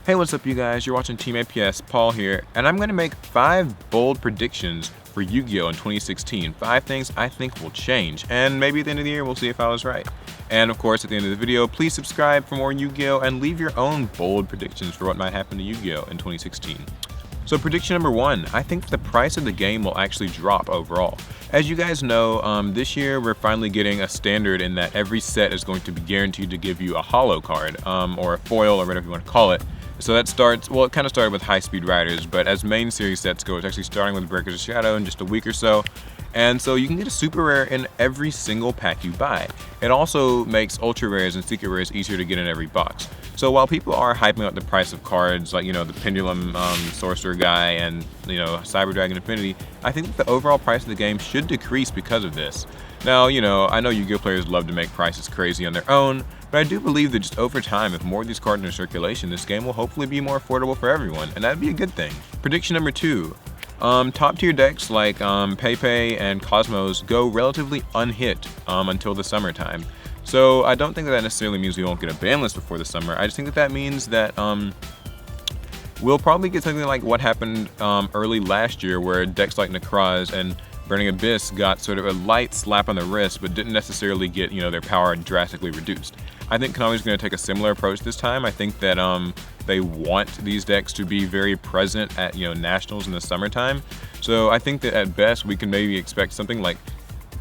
Hey, what's up you guys? You're watching Team APS, Paul here, and I'm going to make 5 bold predictions for Yu-Gi-Oh in 2016. 5 things I think will change, and maybe at the end of the year we'll see if I was right. And of course, at the end of the video, please subscribe for more Yu-Gi-Oh and leave your own bold predictions for what might happen to Yu-Gi-Oh in 2016. So prediction number 1, I think the price of the game will actually drop overall. As you guys know, this year we're finally getting a standard in that every set is going to be guaranteed to give you a holo card, or a foil, or whatever you want to call it. So that starts, well, it kind of started with High Speed Riders, but as main series sets go, it's actually starting with Breakers of Shadow in just a week or so. And so you can get a super rare in every single pack you buy. It also makes ultra rares and secret rares easier to get in every box. So while people are hyping up the price of cards like, the Pendulum Sorcerer guy and, Cyber Dragon Infinity, I think that the overall price of the game should decrease because of this. Now, I know Yu-Gi-Oh players love to make prices crazy on their own, but I do believe that just over time, if more of these cards are in circulation, this game will hopefully be more affordable for everyone, and that'd be a good thing. Prediction number 2. Top tier decks like Pepe and Cosmos go relatively unhit until the summertime. So I don't think that necessarily means we won't get a ban list before the summer. I just think that means that we'll probably get something like what happened early last year, where decks like Necroz and Burning Abyss got sort of a light slap on the wrist, but didn't necessarily get their power drastically reduced. I think Konami's going to take a similar approach this time. I think that they want these decks to be very present at nationals in the summertime. So I think that at best we can maybe expect something like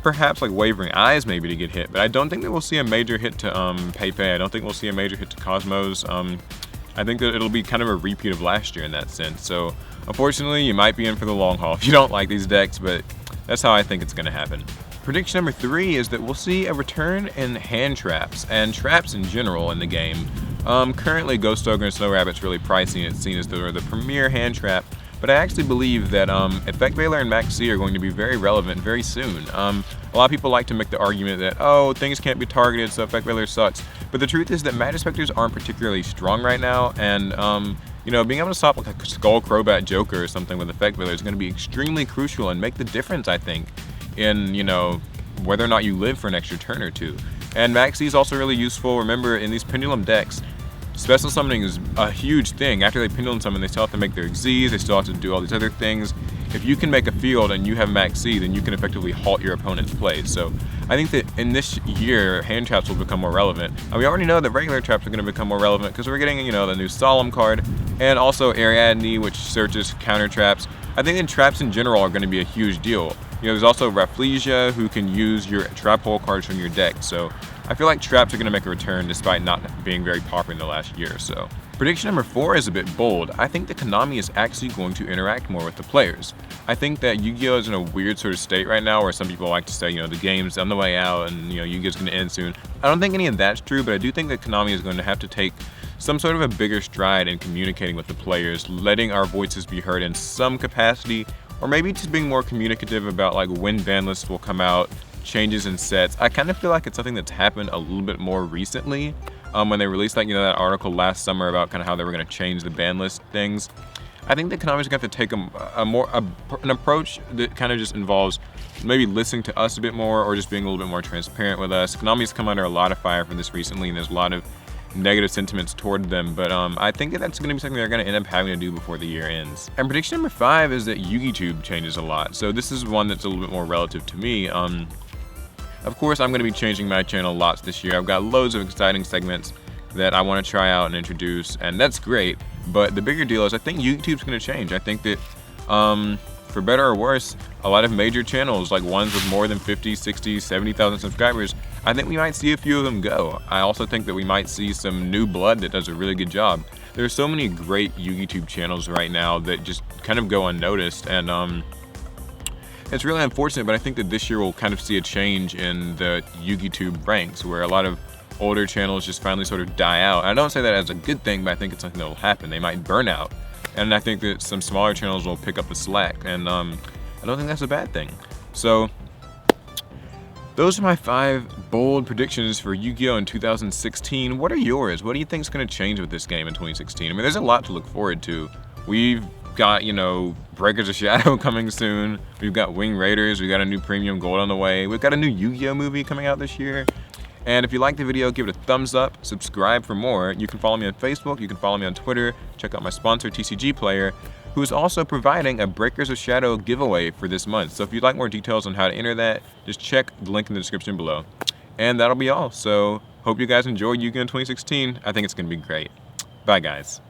perhaps like Wavering Eyes maybe to get hit, but I don't think that we'll see a major hit to Pepe. I don't think we'll see a major hit to Cosmos. I think that it'll be kind of a repeat of last year in that sense. So unfortunately, you might be in for the long haul if you don't like these decks, but that's how I think it's going to happen. Prediction number 3 is that we'll see a return in hand traps and traps in general in the game. Currently, Ghost Ogre and Snow Rabbit's really pricey, and it's seen as the premier hand trap, but I actually believe that Effect Veiler and Max C are going to be very relevant very soon. A lot of people like to make the argument that, oh, things can't be targeted, so Effect Veiler sucks. But the truth is that Magic Specters aren't particularly strong right now, and being able to stop like a Skull Crobat Joker or something with Effect Veiler is going to be extremely crucial and make the difference, I think, in whether or not you live for an extra turn or two. And Maxi is also really useful. Remember, in these Pendulum decks, special summoning is a huge thing. After they Pendulum summon, they still have to make their Xyz, they still have to do all these other things. If you can make a field and you have Maxi, then you can effectively halt your opponent's plays. So I think that in this year, hand traps will become more relevant. And we already know that regular traps are going to become more relevant because we're getting, the new Solemn card, and also Ariadne, which searches counter traps. I think that traps in general are going to be a huge deal. There's also Rafflesia, who can use your trap hole cards from your deck. So I feel like traps are going to make a return despite not being very popular in the last year or so. Prediction number 4 is a bit bold. I think that Konami is actually going to interact more with the players. I think that Yu-Gi-Oh is in a weird sort of state right now where some people like to say, the game's on the way out and, Yu-Gi-Oh's going to end soon. I don't think any of that's true, but I do think that Konami is going to have to take some sort of a bigger stride in communicating with the players, letting our voices be heard in some capacity, or maybe just being more communicative about like when ban lists will come out, changes in sets. I kind of feel like it's something that's happened a little bit more recently. When they released that article last summer about kind of how they were going to change the ban list things. I think that Konami's going to have to take an approach that kind of just involves maybe listening to us a bit more, or just being a little bit more transparent with us. Konami's come under a lot of fire for this recently, and there's a lot of negative sentiments toward them, but I think that that's going to be something they're going to end up having to do before the year ends. And prediction number 5 is that Yugitube changes a lot. So this is one that's a little bit more relative to me. Of course, I'm going to be changing my channel lots this year. I've got loads of exciting segments that I want to try out and introduce, and that's great. But the bigger deal is I think YouTube's going to change. I think that, for better or worse, a lot of major channels, like ones with more than 50, 60, 70,000 subscribers, I think we might see a few of them go. I also think that we might see some new blood that does a really good job. There are so many great Yugitube channels right now that just kind of go unnoticed, and it's really unfortunate, but I think that this year we'll kind of see a change in the Yugitube ranks, where a lot of older channels just finally sort of die out. I don't say that as a good thing, but I think it's something that will happen. They might burn out, and I think that some smaller channels will pick up the slack, and I don't think that's a bad thing. So those are my 5 bold predictions for Yu-Gi-Oh in 2016. What are yours? What do you think is going to change with this game in 2016? I mean, there's a lot to look forward to. We've got, Breakers of Shadow coming soon. We've got Wing Raiders. We've got a new Premium Gold on the way. We've got a new Yu-Gi-Oh movie coming out this year. And if you like the video, give it a thumbs up, subscribe for more. You can follow me on Facebook, you can follow me on Twitter, check out my sponsor, TCG Player, who is also providing a Breakers of Shadow giveaway for this month. So if you'd like more details on how to enter that, just check the link in the description below. And that'll be all. So hope you guys enjoy Yu-Gi-Oh 2016. I think it's going to be great. Bye, guys.